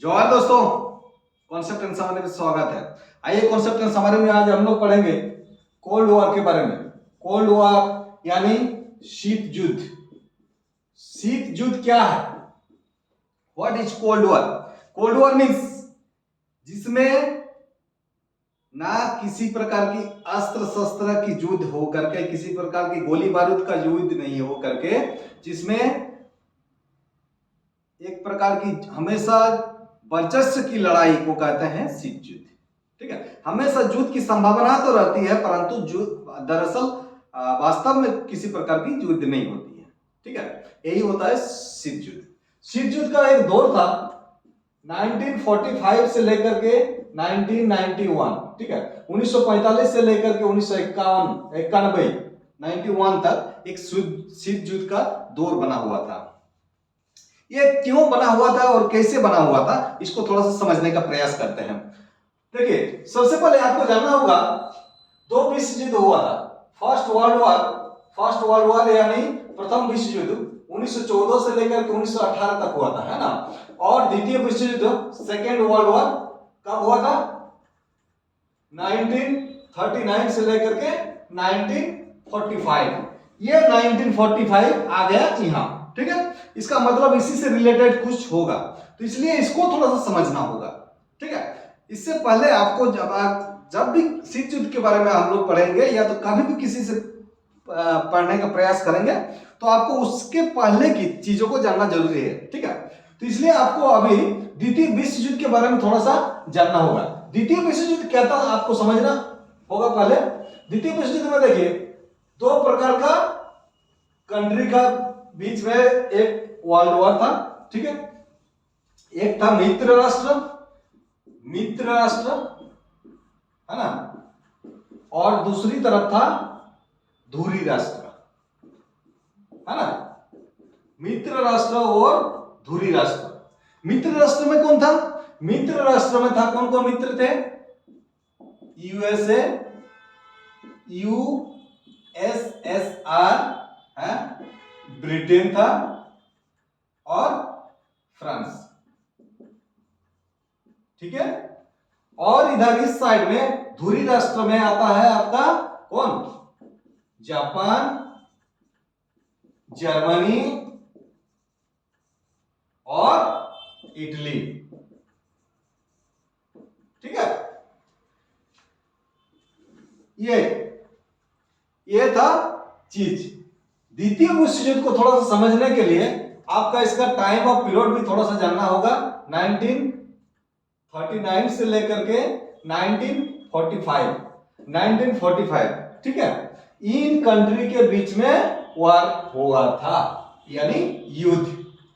जोहार दोस्तों, concept and summary में स्वागत है। आइए कॉन्सेप्ट एंड समरी में आज हम लोग पढ़ेंगे कोल्ड वॉर के बारे में। कोल्ड वॉर यानी शीत युद्ध। शीत युद्ध क्या है? What is cold war? Cold war means जिसमें ना किसी प्रकार की अस्त्र शस्त्र की युद्ध हो करके, किसी प्रकार की गोली बारूद का युद्ध नहीं हो करके, जिसमें एक प्रकार की हमेशा वर्चस्व की लड़ाई को कहते हैं शीत युद्ध। ठीक है, हमेशा युद्ध की संभावना तो रहती है, परंतु दरअसल वास्तव में किसी प्रकार की युद्ध नहीं होती है। ठीक है, यही होता है शीत युद्ध। शीत युद्ध का एक दौर था 1945 से लेकर के 1991। ठीक है, 1945 से लेकर के 1991 तक एक शीत युद्ध का दौर बना हुआ था। ये क्यों बना हुआ था और कैसे बना हुआ था, इसको थोड़ा सा समझने का प्रयास करते हैं। देखिए, सबसे पहले आपको जानना होगा दो विश्व युद्ध हुआ था। फर्स्ट वर्ल्ड वॉर यानी प्रथम विश्व युद्ध 1914 से लेकर के 1918 तक हुआ था, है ना। और द्वितीय विश्व युद्ध सेकेंड वर्ल्ड वॉर कब हुआ था? 1939 से लेकर के 1945। ये 1945 आ गया यहाँ। ठीक है, इसका मतलब इसी से रिलेटेड कुछ होगा, तो इसलिए इसको थोड़ा सा समझना होगा। ठीक है, इससे पहले आपको जब भी शीत युद्ध के बारे में हम लोग पढ़ेंगे या तो कभी भी किसी से पढ़ने का प्रयास करेंगे, तो आपको उसके पहले की चीजों को जानना जरूरी है। ठीक है, तो इसलिए आपको अभी द्वितीय विश्व युद्ध के बारे में थोड़ा सा जानना होगा। द्वितीय विश्व युद्ध क्या था आपको समझना होगा। पहले द्वितीय विश्व युद्ध में देखिए, दो प्रकार का कंट्री का बीच में एक वर्ल्ड वॉर था। ठीक है, एक था मित्र राष्ट्र, है ना, और दूसरी तरफ था धुरी राष्ट्र, है ना। मित्र राष्ट्र और धुरी राष्ट्र। मित्र राष्ट्र में कौन था? मित्र राष्ट्र में था, कौन कौन मित्र थे? यूएसए, यूएसएसआर, है, ब्रिटेन था और फ्रांस। ठीक है, और इधर इस साइड में धुरी राष्ट्र में आता है आपका कौन? जापान, जर्मनी और इटली। ठीक है, ये था चीज। द्वितीय विश्व युद्ध को थोड़ा सा समझने के लिए आपका इसका टाइम ऑफ पीरियड भी थोड़ा सा जानना होगा। 1939 से लेकर के 1945। ठीक है, इन कंट्री के बीच में वॉर हुआ था, यानी युद्ध।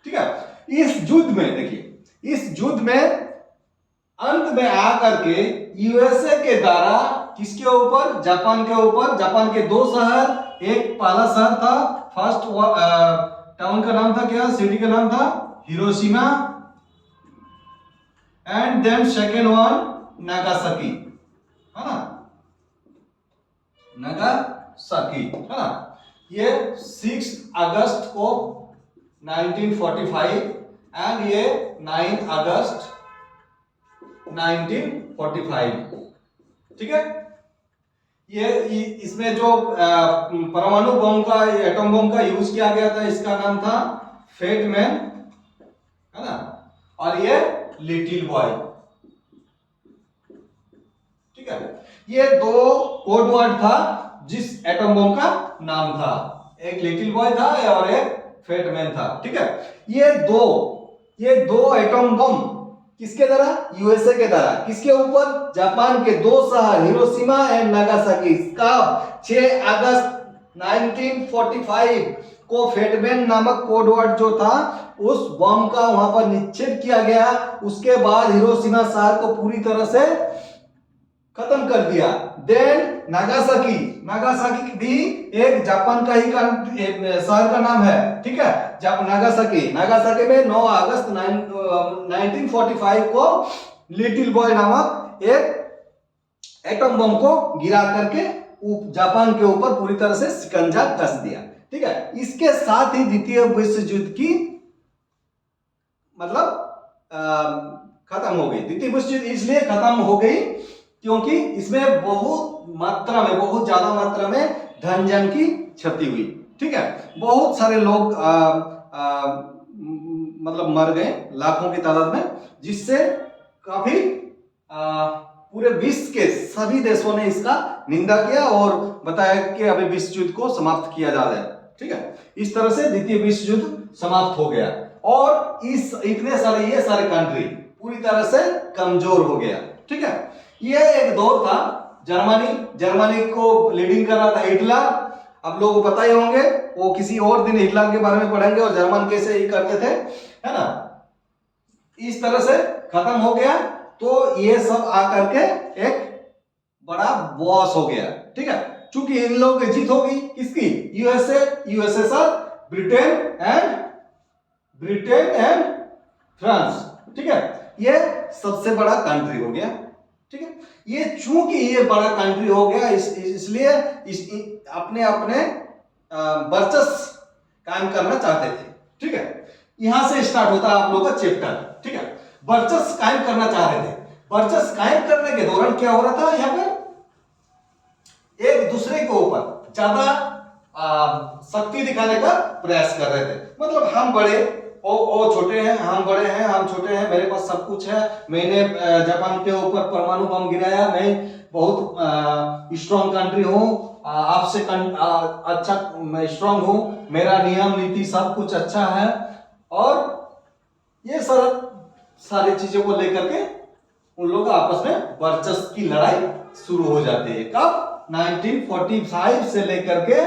ठीक है, इस युद्ध में देखिए, इस युद्ध में अंत में आकर के यूएसए के द्वारा किसके ऊपर? जापान के ऊपर। जापान के दो शहर, एक पहला शहर था, फर्स्ट टाउन का नाम था क्या? सिटी का नाम था Hiroshima, and then second one Nagasaki, है ना, नागासाकी, है ना। ये 6 अगस्त को 1945 एंड ये 9 अगस्त 1945। ठीक है, ये इसमें जो परमाणु बम का, एटम बम का यूज किया गया था, इसका नाम था फेट मैन, है ना, और ये लिटिल बॉय। ठीक है, ये दो कोड वर्ड था जिस एटम बम का नाम था। एक लिटिल बॉय था और एक फेट मैन था। ठीक है, ये दो एटम बम किसके द्वारा? यूएसए के द्वारा। किसके ऊपर? जापान के दो शहर हिरोशिमा एंड नागासाकी का 6 अगस्त 1945 को फेटमैन नामक कोड वर्ड जो था उस बम का वहां पर निक्षेप किया गया। उसके बाद हिरोशिमा शहर को पूरी तरह से खत्म कर दिया। देन नागासाकी भी एक जापान का ही शहर का नाम है। ठीक है, नागासाकी में 9 अगस्त 1945 को लिटिल बॉय नामक एक एटम बम को गिरा करके जापान के ऊपर पूरी तरह से शिकंजा कस दिया। ठीक है, इसके साथ ही द्वितीय विश्व युद्ध की मतलब खत्म हो गई। द्वितीय विश्व युद्ध इसलिए खत्म हो गई क्योंकि इसमें बहुत मात्रा में, बहुत ज्यादा मात्रा में धन जन की क्षति हुई। ठीक है, बहुत सारे लोग मतलब मर गए लाखों की तादाद में, जिससे काफी पूरे विश्व के सभी देशों ने इसका निंदा किया और बताया कि अभी विश्व युद्ध को समाप्त किया जा रहा है। ठीक है, इस तरह से द्वितीय विश्व युद्ध समाप्त हो गया और इस इतने सारे ये सारे कंट्री पूरी तरह से कमजोर हो गया। ठीक है, ये एक दौर था। जर्मनी को लीडिंग कर रहा था हिटलर। अब लोगों को पता ही होंगे, वो किसी और दिन हिटलर के बारे में पढ़ेंगे और जर्मन कैसे ही करते थे, है ना। इस तरह से खत्म हो गया। तो ये सब आकर के एक बड़ा बॉस हो गया। ठीक है, चूंकि इन लोगों की जीत होगी किसकी, यूएसएसआर, ब्रिटेन एंड फ्रांस। ठीक है, ये सबसे बड़ा कंट्री हो गया। ठीक है, ये चूंकि ये बड़ा कंट्री हो गया इसलिए अपने अपने वर्चस्व कायम करना चाहते थे। ठीक है, यहां से स्टार्ट होता है आप लोगों का चैप्टर। ठीक है, वर्चस्व कायम करना चाह रहे थे। वर्चस्व कायम करने के दौरान क्या हो रहा था, यहाँ पर एक दूसरे के ऊपर ज्यादा शक्ति दिखाने का प्रयास कर रहे थे। मतलब हम बड़े, ओ छोटे हैं, हम बड़े हैं, हम छोटे हैं, मेरे पास सब कुछ है, मैंने जापान के ऊपर परमाणु बम गिराया, मैं बहुत स्ट्रॉन्ग कंट्री हूँ, आपसे अच्छा मैं स्ट्रॉन्ग हूँ, मेरा नियम नीति सब कुछ अच्छा है। और ये सारी चीजों को लेकर के उन लोग आपस में वर्चस्व की लड़ाई शुरू हो जाती है। कब, 1945 से लेकर के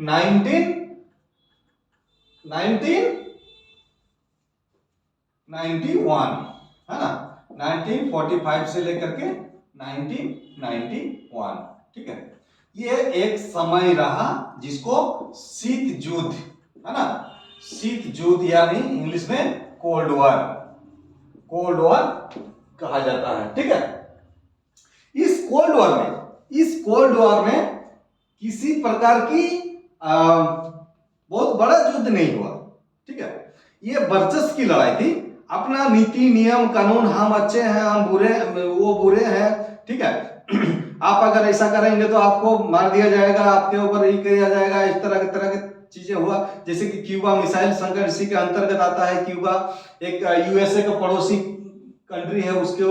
1991, है ना, 1945 से लेकर के 1991। ठीक है, ये एक समय रहा जिसको शीत युद्ध, है ना, शीत युद्ध यानी इंग्लिश में कोल्ड वॉर कहा जाता है। ठीक है, इस कोल्ड वॉर में किसी प्रकार की बहुत बड़ा युद्ध नहीं हुआ। ठीक है, ये वर्चस्व की लड़ाई थी। अपना नीति नियम कानून, हम अच्छे हैं, हम बुरे, वो बुरे हैं। ठीक है, आप अगर ऐसा करेंगे तो आपको मार दिया जाएगा, आपके ऊपर ही किया जाएगा, इस तरह की चीजें हुआ। जैसे कि क्यूबा मिसाइल संकट इसी के अंतर्गत आता है। क्यूबा एक यूएसए का पड़ोसी कंट्री है, उसके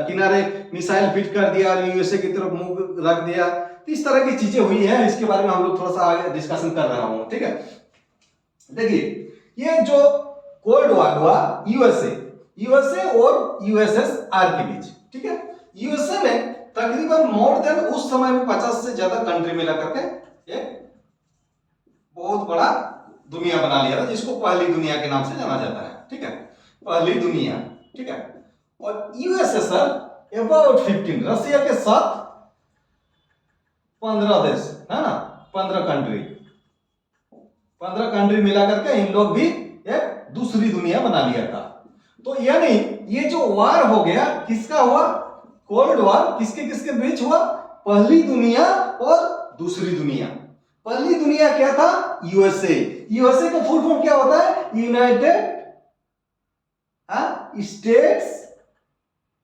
किनारे मिसाइल फिट कर दिया और यूएसए की तरफ मुंह रख दिया। तो इस तरह की चीजें हुई है, इसके बारे में हम लोग थोड़ा सा आगे डिस्कशन कर रहा हूं। ठीक है, देखिए ये जो कोल्ड वॉर हुआ यूएसए और यूएसएसआर के बीच। ठीक है, यूएसए में तकरीबन मोर देन उस समय में 50 से ज्यादा कंट्री मिला करके एक बहुत बड़ा दुनिया बना लिया था, जिसको पहली दुनिया के नाम से जाना जाता है। ठीक है, पहली दुनिया। ठीक है, और यूएसएसआर अबाउट 15, रसिया के साथ 15 देश, है ना, 15 कंट्री मिला करके इन लोग भी एक दूसरी दुनिया बना लिया था। तो यानी ये जो वार हो गया, किसका हुआ, कोल्ड वार, किसके बीच हुआ, पहली दुनिया और दूसरी दुनिया। पहली दुनिया क्या था, यूएसए का फुल फॉर्म क्या होता है, यूनाइटेड स्टेट्स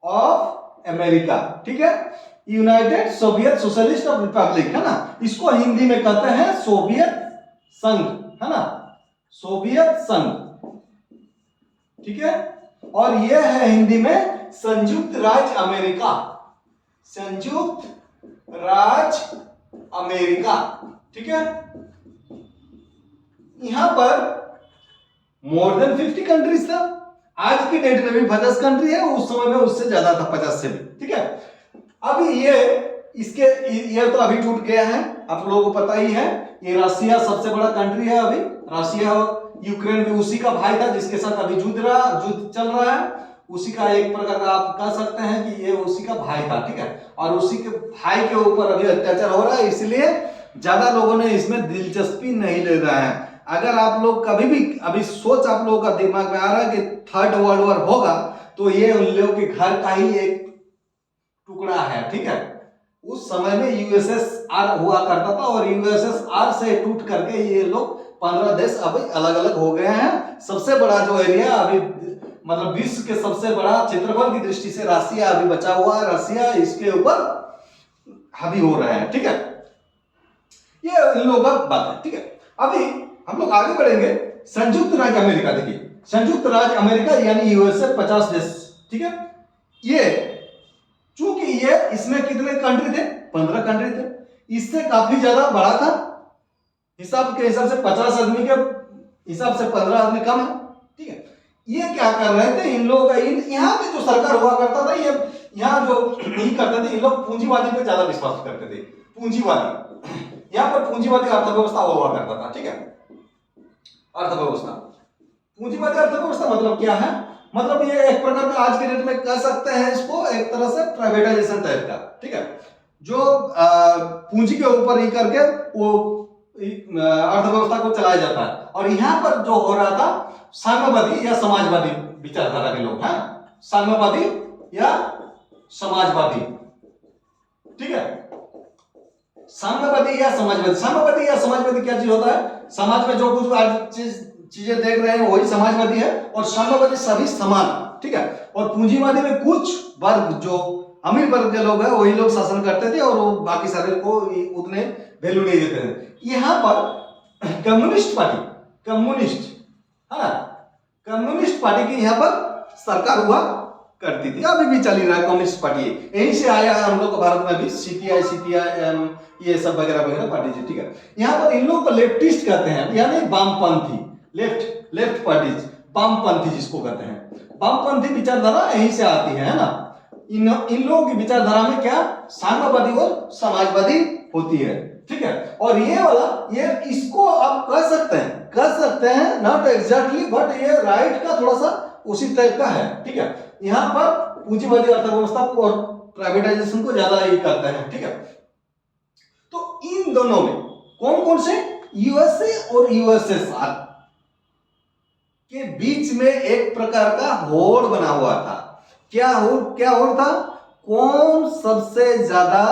ऑफ अमेरिका। ठीक है, United Soviet socialist of Republic, है ना, इसको हिंदी में कहते हैं सोवियत संघ, है ना, सोवियत संघ। ठीक है, और यह है हिंदी में संयुक्त राज्य अमेरिका, संयुक्त राज्य अमेरिका। ठीक है, यहां पर मोर देन 50 कंट्रीज था। आज की डेट में भी 50 कंट्री है, उस समय में उससे ज्यादा था, 50 से भी। ठीक है, अभी ये तो अभी टूट गया है, आप लोगों को पता ही है। ये रसिया सबसे बड़ा कंट्री है अभी, रसिया। यूक्रेन भी उसी का भाई था, जिसके साथ अभी युद्ध चल रहा है, उसी का एक प्रकार का आप कह सकते हैं कि ये उसी का भाई था। ठीक है, और उसी के भाई के ऊपर अभी अत्याचार हो रहा है, इसलिए ज्यादा लोगों ने इसमें दिलचस्पी नहीं ले रहा है। अगर आप लोग कभी भी अभी सोच आप लोगों का दिमाग में आ रहा है कि थर्ड वर्ल्ड वॉर होगा, तो ये उन लोगों के घर का ही एक टुकड़ा है। ठीक है, उस समय में यूएसएसआर हुआ करता था और यूएसएसआर से टूट करके ये लोग 15 देश अभी अलग अलग हो गए हैं। सबसे बड़ा जो एरिया अभी मतलब विश्व के सबसे बड़ा क्षेत्रफल की दृष्टि से रसिया अभी बचा हुआ है, रसिया इसके ऊपर हावी हो रहा है, ठीक है। ये इन लोगों का बात है, ठीक है। अभी हम लोग आगे बढ़ेंगे। संयुक्त राज्य अमेरिका, देखिए संयुक्त राज्य अमेरिका यानी यूएसए 50 देश, ठीक है। ये चूंकि ये इसमें कितने कंट्री थे, 15 कंट्री थे, इससे काफी ज्यादा बड़ा था। हिसाब के हिसाब से 50 आदमी के हिसाब से 15 आदमी कम है, ठीक है। ये क्या कर रहे थे, इन लोगों का यहाँ पे जो सरकार हुआ करता था, ये यहाँ जो नहीं करते थे, इन लोग पूंजीवादी पे ज्यादा विश्वास करते थे। पूंजीवादी, यहाँ पर पूंजीवादी अर्थव्यवस्था हुआ करता था, ठीक है। अर्थव्यवस्था, पूंजीवादी अर्थव्यवस्था मतलब क्या है, मतलब ये एक प्रकार का आज के डेट में कह सकते हैं इसको एक तरह से प्राइवेटाइजेशन टाइप का, ठीक है। जो पूंजी के ऊपर ही करके वो अर्थव्यवस्था को चलाया जाता है। और यहाँ पर जो हो रहा था, साम्यवादी या समाजवादी विचारधारा के लोग हैं, साम्यवादी या समाजवादी, ठीक है। साम्यवादी या समाजवादी, साम्यवादी या समाजवादी क्या चीज होता है, समाज में जो कुछ आज चीजें देख रहे हैं वही समाजवादी है, और साम्यवादी सभी समान, ठीक है। और पूंजीवादी में कुछ वर्ग जो अमीर वर्ग के लोग हैं वही लोग शासन करते थे, और वो बाकी सारे को उतने वैल्यू नहीं देते थे। यहाँ पर कम्युनिस्ट पार्टी, कम्युनिस्ट, हाँ कम्युनिस्ट पार्टी की यहाँ पर सरकार हुआ करती थी, अभी भी चली रहा है कम्युनिस्ट पार्टी, यहीं से आया हम लोग को भारत में भी सीपीआई ये सब वगैरह वगैरह पार्टी, ठीक है। यहाँ पर इन लोगों को लेफ्टिस्ट कहते हैं, यानी वामपंथी, लेफ्ट पार्टीज, वामपंथी जिसको कहते हैं, वामपंथी विचारधारा यहीं से आती है ना। इन लोगों की विचारधारा में क्या साम्यवादी और समाजवादी होती है, ठीक है। और ये वाला, ये इसको आप कह सकते हैं नॉट एग्जैक्टली, बट ये राइट का थोड़ा सा उसी टाइप का है, ठीक है। यहाँ पर पूंजीवादी अर्थव्यवस्था और प्राइवेटाइजेशन को ज्यादा ही करते हैं, ठीक है। तो इन दोनों में कौन कौन से, यूएसए और यूएसएसआर के बीच में एक प्रकार का होड़ बना हुआ था। क्या होड़ था, कौन सबसे ज्यादा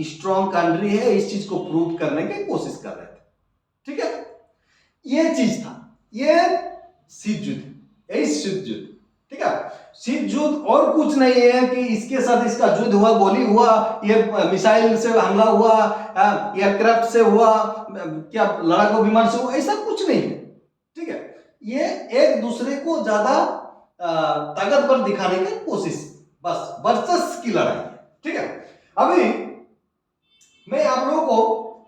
स्ट्रॉन्ग कंट्री है, इस चीज को प्रूव करने की कोशिश कर रहे थे, ठीक है। ये चीज था, ये शीत युद्ध, यही शीत युद्ध, ठीक है। शीत युद्ध और कुछ नहीं है कि इसके साथ इसका युद्ध हुआ, गोली हुआ, ये मिसाइल से हमला हुआ, एयरक्राफ्ट से हुआ, क्या लड़ाकू विमान से हुआ, ऐसा कुछ नहीं है, ठीक है। ये एक दूसरे को ज्यादा ताकतवर दिखाने की कोशिश, बस वर्चस्व की लड़ाई, ठीक है। अभी मैं आप लोगों को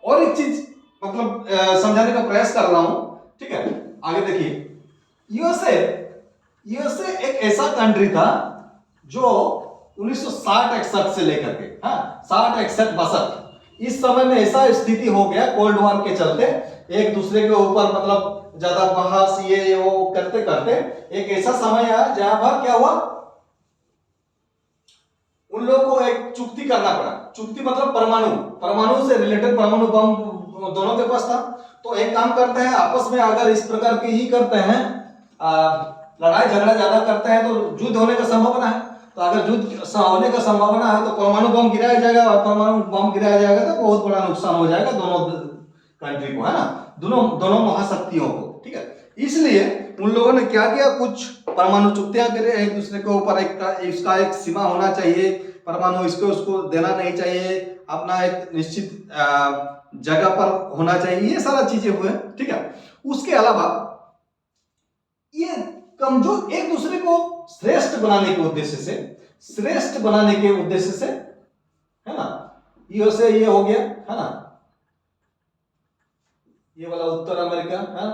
और एक चीज मतलब समझाने का प्रयास कर रहा हूं, ठीक है। आगे देखिए, यूएसए एक ऐसा कंट्री था जो 1960-61 से लेकर के, हाँ 60-61-62 इस समय में ऐसा स्थिति हो गया कोल्ड वॉर के चलते, एक दूसरे के ऊपर मतलब ज्यादा बहस ये वो करते करते एक ऐसा समय आया जहां पर क्या हुआ, उन लोगों को एक चुक्ति करना पड़ा। चुक्ति मतलब परमाणु से रिलेटेड, परमाणु बम दोनों के पास था। तो एक काम करते हैं, आपस में अगर इस प्रकार की ही करते हैं, लड़ाई झगड़ा ज्यादा करते हैं तो युद्ध होने का संभावना है। तो अगर युद्ध होने का संभावना है तो परमाणु बम गिराया जाएगा, और परमाणु बम गिराया जाएगा तो बहुत बड़ा नुकसान हो जाएगा दोनों कंट्री को, है ना, दोनों महाशक्तियों को, ठीक है। इसलिए उन लोगों ने क्या किया, कुछ परमाणु चुक्तियां करे एक दूसरे के ऊपर, इसका एक सीमा होना चाहिए, परमाणु इसको उसको देना नहीं चाहिए, अपना एक निश्चित जगह पर होना चाहिए, ये सारा चीजें हुए, ठीक है। उसके अलावा ये कमजोर, एक दूसरे को श्रेष्ठ बनाने के उद्देश्य से, है ना, यूएसए ये हो गया, है ना, ये वाला उत्तर अमेरिका, है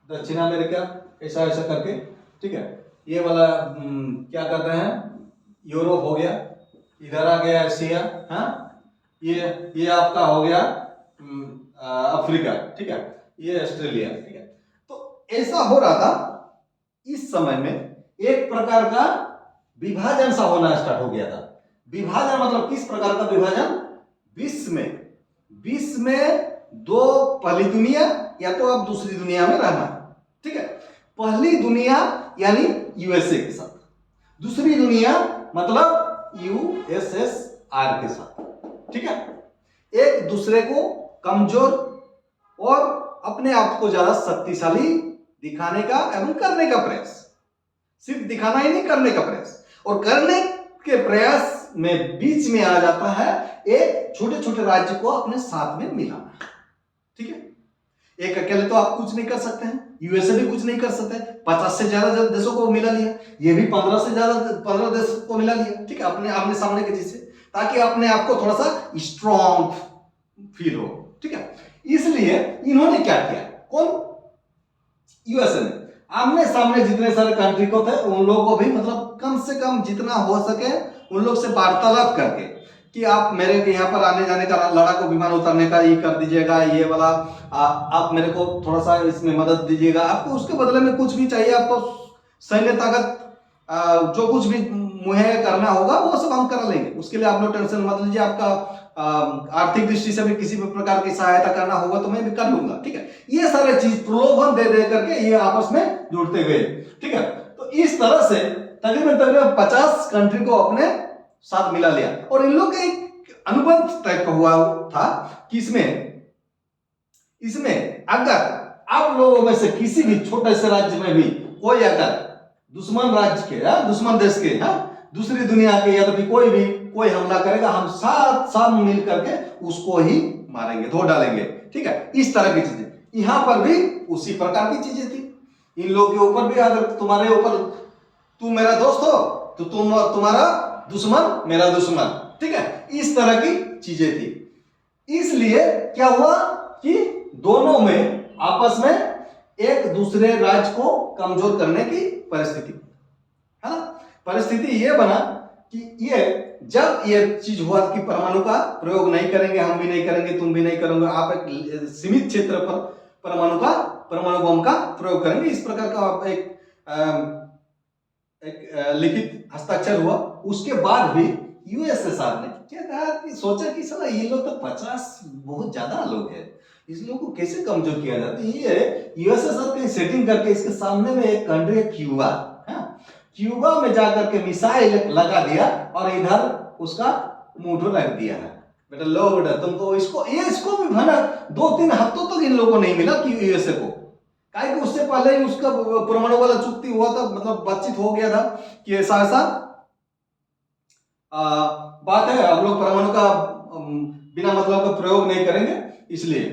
दक्षिण अमेरिका, ऐसा ऐसा करके, ठीक है। ये वाला क्या कहते हैं, यूरोप हो गया, इधर आ गया एशिया, हाँ ये आपका हो गया अफ्रीका, ठीक है, ये ऑस्ट्रेलिया, ठीक है। तो ऐसा हो रहा था, इस समय में एक प्रकार का विभाजन सा होना स्टार्ट हो गया था। विभाजन मतलब किस प्रकार का विभाजन, विश्व में दो, पहली दुनिया या तो अब दूसरी दुनिया में रहना, ठीक है। पहली दुनिया यानी यूएसए के साथ, दूसरी दुनिया मतलब यूएसएसआर के साथ, ठीक है। एक दूसरे को कमजोर और अपने आप को ज्यादा शक्तिशाली दिखाने का एवं करने का प्रयास, सिर्फ दिखाना ही नहीं, करने का प्रयास। और करने के प्रयास में बीच में आ जाता है एक छोटे छोटे राज्य को अपने साथ में मिलाना। ठीक है, एक अकेले तो आप कुछ नहीं कर सकते हैं, यूएसए भी कुछ नहीं कर सकते, 50 से ज्यादा देशों को मिला लिया, ये भी 15 से ज्यादा 15 देश को मिला लिया। ठीक है, अपने आमने सामने के चीज से, ताकि अपने आप को थोड़ा सा स्ट्रॉन्ग फील हो। ठीक है, इसलिए इन्होंने क्या किया, कौन, यूएसए ने आमने सामने जितने सारे कंट्री को थे उन लोगों को भी मतलब कम से कम जितना हो सके उन लोग से वार्तालाप करके कि आप मेरे यहाँ पर आने जाने का, लड़ाकू विमान उतारने का ये कर दीजिएगा, ये वाला आप मेरे को थोड़ा सा इसमें मदद दीजिएगा, आपको उसके बदले में कुछ भी चाहिए, आपको सैन्य ताकत जो कुछ भी मुहैया करना होगा वो सब हम कर लेंगे, उसके लिए आप लोग टेंशन मत लीजिए, आपका आर्थिक दृष्टि से भी किसी भी प्रकार की सहायता करना होगा तो मैं भी कर लूंगा। ठीक है, ये सारे चीज प्रलोभन दे दे करके ये आपस में जुड़ते गए। ठीक है, तो इस तरह से तकरीबन 50 कंट्री को अपने साथ मिला लिया। और इन लोग का एक अनुबंध टाइप का हुआ था कि इसमें अगर आप लोगों में से किसी भी छोटे से राज्य में भी कोई अगर दुश्मन राज्य के या दुश्मन देश के दूसरी दुनिया के या तो भी कोई हमला करेगा, हम साथ मिल करके उसको ही मारेंगे, धो डालेंगे। ठीक है, इस तरह की चीजें यहां पर भी उसी प्रकार की चीजें थी। इन लोगों के ऊपर भी अगर तुम्हारे ऊपर, तुम मेरा दोस्त हो तो तुम्हारा दुश्मन मेरा दुश्मन। ठीक है, इस तरह की चीजें थी। इसलिए क्या हुआ कि दोनों में आपस में एक दूसरे राज्य को कमजोर करने की परिस्थिति है ना। परिस्थिति ये बना कि ये जब ये चीज हुआ कि परमाणु का प्रयोग नहीं करेंगे, हम भी नहीं करेंगे, तुम भी नहीं करोगे, आप एक सीमित क्षेत्र पर परमाणु बम का प्रयोग करेंगे, इस प्रकार का एक लिखित हस्ताक्षर हुआ। उसके बाद भी यूएसएसआर ने क्या कहा कि सोचा कि साला ये लोग तो 50 बहुत ज्यादा लोग हैं, इस लोग को कैसे कमजोर किया जाता है। ये यूएसएसआर की सेटिंग करके इसके सामने में एक कंट्री है क्यूबा, क्यूबा में जाकर के मिसाइल लगा दिया और इधर उसका मुंह रख दिया है। बेटा लो बेटा तुमको इसको भी भना 2-3 हफ्तों तक इन लोगों को नहीं मिला कि यूएसए को, काहे कि उससे पहले ही उसका परमाणु वाला चुक्ति हुआ था, मतलब बातचीत हो गया था कि ऐसा बात है, हम लोग परमाणु का बिना मतलब का प्रयोग नहीं करेंगे। इसलिए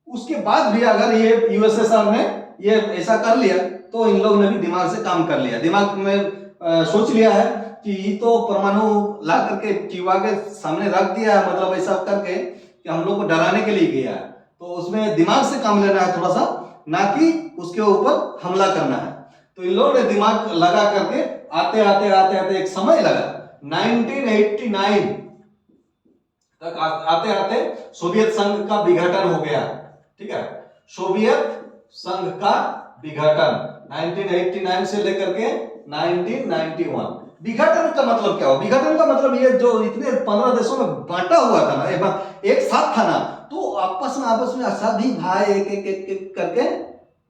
उसके बाद भी अगर ये यूएसएसआर ने ये ऐसा कर लिया तो इन लोगों ने भी दिमाग से काम कर लिया, दिमाग में सोच लिया है कि ये तो परमाणु ला करके क्यूबा के सामने रख दिया है, मतलब ऐसा करके कि हम लोग को डराने के लिए गया है, तो उसमें दिमाग से काम लेना है थोड़ा सा, ना कि उसके ऊपर हमला करना है। तो इन लोगों ने दिमाग लगा करके आते एक समय लगा 1989 तक आते सोवियत संघ का विघटन हो गया। ठीक है, सोवियत संघ का विघटन 1989 से लेकर के 1991। विघटन का मतलब क्या हो, विघटन का मतलब ये जो इतने 15 देशों में बांटा हुआ था ना, एक साथ था ना, तो आपस में सभी भाई एक करके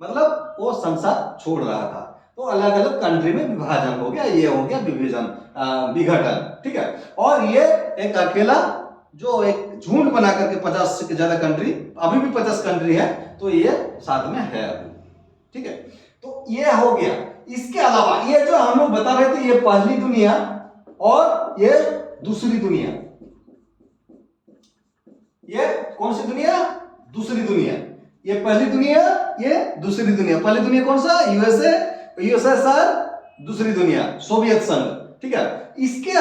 मतलब वो संसार छोड़ रहा था, तो अलग अलग कंट्री में विभाजन हो गया, ये हो गया विभाजन विघटन। ठीक है, और ये एक अकेला जो एक झुंड बना करके 50 से ज्यादा कंट्री, अभी भी 50 कंट्री है, तो ये साथ में है अभी। ठीक है, तो ये हो गया। इसके अलावा ये जो हम लोग बता रहे थे, ये पहली दुनिया और ये दूसरी दुनिया, ये कौन सी दुनिया, दूसरी दुनिया, ये पहली दुनिया, ये दूसरी दुनिया। पहली दुनिया कौन सा, यूएसएसआर, दूसरी दुनिया सोवियत संघ। ठीक है, इसके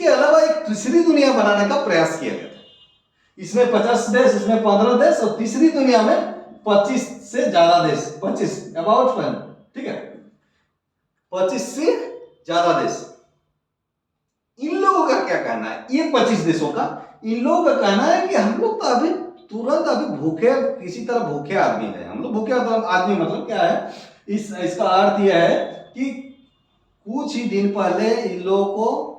अलावा एक तीसरी दुनिया बनाने का प्रयास किया गया था। इसमें 50 देश, इसमें 15 देश, और तीसरी दुनिया में 25 से ज्यादा देश, 25 अबाउट 10। ठीक है, 25 से ज्यादा देश। इन लोगों का क्या कहना है, ये 25 देशों का, इन लोगों का कहना है कि हम लोग तो अभी भूखे, किसी तरह भूखे आदमी है हम लोग। भूखे आदमी मतलब क्या है, इसका अर्थ यह है कि कुछ ही दिन पहले इन लोगों को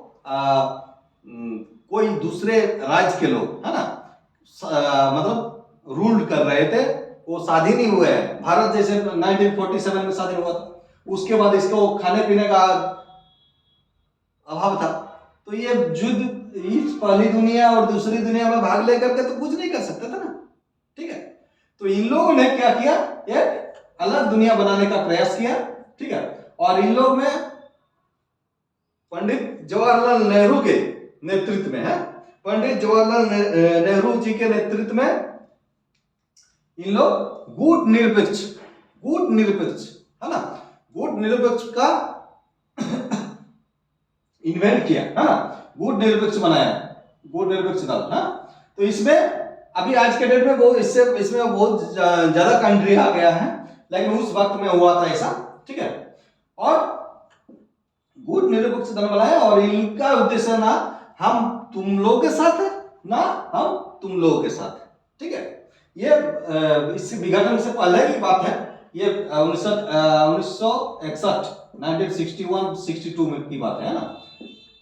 कोई दूसरे राज्य के लोग है ना, मतलब रूल कर रहे थे, वो स्वाधीन ही हुए हैं। भारत जैसे 1947 में स्वाधीन हुआ था, उसके बाद इसको खाने पीने का अभाव था, तो ये युद्ध इस पहली दुनिया और दूसरी दुनिया में भाग लेकर के तो कुछ नहीं कर सकते थे ना। ठीक है, तो इन लोगों ने क्या किया, एक अलग दुनिया बनाने का प्रयास किया। ठीक है, और इन लोग में पंडित जवाहरलाल नेहरू के नेतृत्व में है, पंडित जवाहरलाल नेहरू जी के नेतृत्व में इन लोग गुट निरपेक्ष है ना, गुट निरपेक्ष का इन्वेंट किया है ना, गुट निरपेक्ष बनाया, गुट निरपेक्ष दल है। तो इसमें अभी आज के डेट में बहुत इसमें बहुत ज्यादा कंट्री आ गया है, लेकिन उस वक्त में हुआ था ऐसा, ठीक है। और गुट निरपेक्ष दल बनाया और इनका उद्देश्य ना हम तुम लोगों के साथ है ना हम तुम लोगों के साथ है, ठीक है। ये इस विघटन से पहले की बात है, ये 1961-1962 में की बात है ना।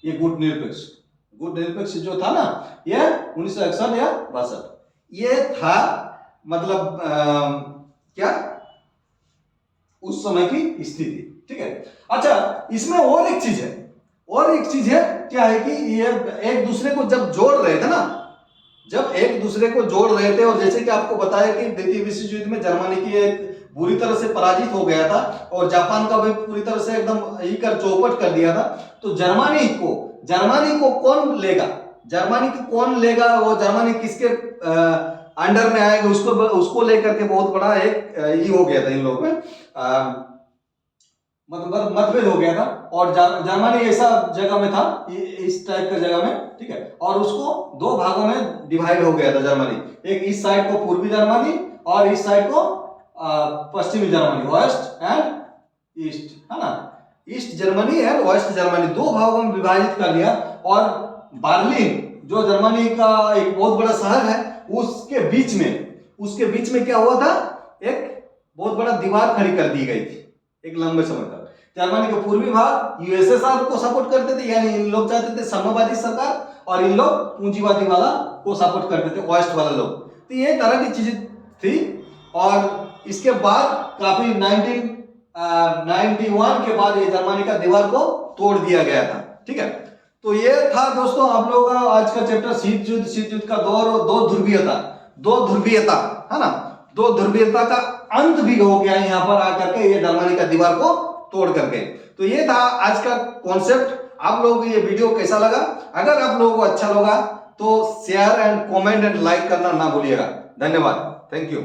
ये गुट निरपेक्ष जो था ना, ये 1961 या 62 ये था, मतलब क्या उस समय की स्थिति, ठीक है। अच्छा, इसमें और एक चीज है, क्या है कि ये एक दूसरे को जब जोड़ रहे थे ना, और जैसे कि आपको बताया कि द्वितीय विश्व युद्ध में जर्मनी की एक बुरी तरह से पराजित हो गया था और जापान का भी पूरी तरह से एकदम ही कर चौपट कर दिया था। तो जर्मनी को कौन लेगा, वो जर्मनी किसके अंडर में आएगा, उसको लेकर के बहुत बड़ा एक ये हो गया था इन लोगों में, मतलब मतभेद हो गया था। और जर्मनी ऐसा जगह में था, इस टाइप का जगह में, ठीक है। और उसको दो भागों में डिवाइड हो गया था जर्मनी, एक इस साइड को पूर्वी जर्मनी और इस साइड को पश्चिमी जर्मनी, वेस्ट एंड ईस्ट, है ना। East Germany and West Germany दो भागों में विभाजित कर लिया। और बर्लिन जो जर्मनी का एक बहुत बड़ा शहर है, उसके बीच में क्या हुआ था, एक बहुत बड़ा दीवार खड़ी कर दी गई थी एक लंबे समय तक। जर्मनी के पूर्वी भाग यूएसएसआर को सपोर्ट करते थे, यानी इन लोग चाहते थे साम्यवादी सरकार, और इन लोग पूंजीवादी वाला को सपोर्ट करते थे, वेस्ट वाला लोग। तो ये तरह की चीजें थी। और इसके बाद काफी 1991 के बाद ये जर्मनी का दीवार को तोड़ दिया गया था, ठीक है। तो ये था दोस्तों आप लोगों का आज का चैप्टर, शीत युद्ध का दौर और दो ध्रुवीयता, है ना। दो ध्रुवीयता का अंत भी हो गया यहाँ पर आकर के, ये जर्मनी का दीवार को तोड़ करके। तो ये था आज का कॉन्सेप्ट। आप लोगों को ये वीडियो कैसा लगा? अगर आप लोगों को अच्छा लगा तो share and comment and like करना ना भूलिएगा। धन्यवाद, थैंक यू।